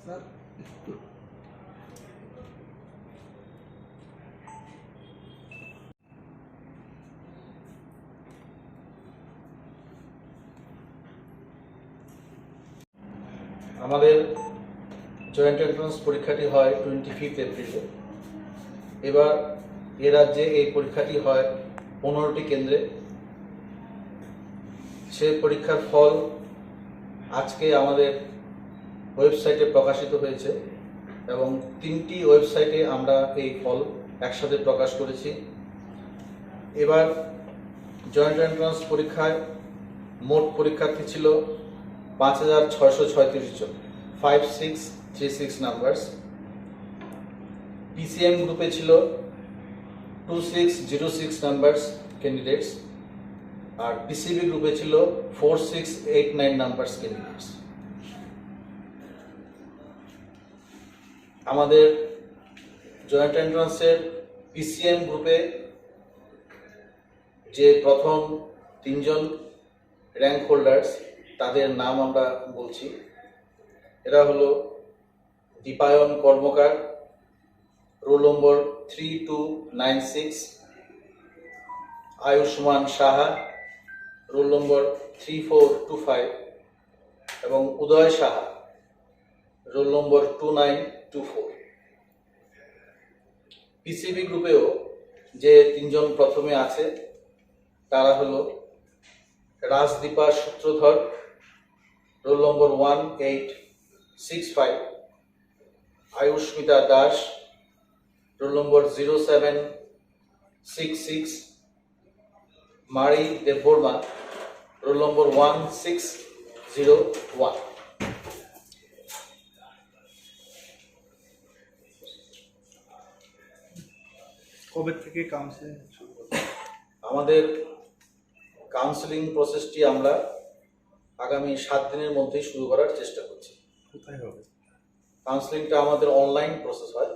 আমাদের joint entrance পরীক্ষাটি হয় 25 এপ্রিলে। এবার এ রাজ্যে এই পরীক্ষাটি হয় 15টি কেন্দ্রে। সে পরীক্ষার ফল আজকে আমাদের ওয়েবসাইটে প্রকাশিত হয়েছে এবং 3টি ওয়েবসাইটে আমরা এই ফল একসাথে প্রকাশ করেছি। এবার জয়েন্ট এন্ট্রান্স পরীক্ষায় মোট পরীক্ষার্থী ছিল 5636 জন, 5636 নাম্বারস। পিসিএম গ্রুপে ছিল 2606 নাম্বারস ক্যান্ডিডেটস, আর পিসিবি গ্রুপে ছিল 4689 নাম্বারস ক্যান্ডিডেটস। আমাদের জয়েন্ট এন্ট্রান্সের পিসিএম গ্রুপে যে প্রথম 3 জন র্যাঙ্ক হোল্ডার্স তাদের নাম আমরা বলছি। এরা হলো Dipayan Karmakar, roll number 3296, Ayushman Saha, roll number 3425 এবং Uday Saha, roll number 2924। PCB গ্রুপেও যে 3 জন প্রথমে আছে তারা হলো Rajdipa Sutradhar, roll number 1865, Ayushmita Das, roll number 0766, Mari Debbarma, roll number 1601। কবে থেকে কাউন্সিলিং শুরু হবে? আমাদের কাউন্সিলিং প্রসেসটি আমরা আগামী 7 দিনের মধ্যেই শুরু করার চেষ্টা করছি। কোথায় হবে কাউন্সিলিংটা? আমাদের অনলাইন প্রসেস হয়।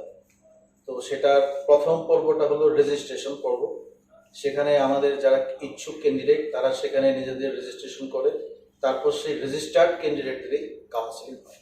তো সেটার প্রথম পর্বটা হলো রেজিস্ট্রেশন পর্ব। সেখানে আমাদের যারা ইচ্ছুক ক্যান্ডিডেট তারা সেখানে নিজেদের রেজিস্ট্রেশন করে, তারপর সেই রেজিস্টার্ড ক্যান্ডিডেটদেরই কাউন্সিলিং হয়।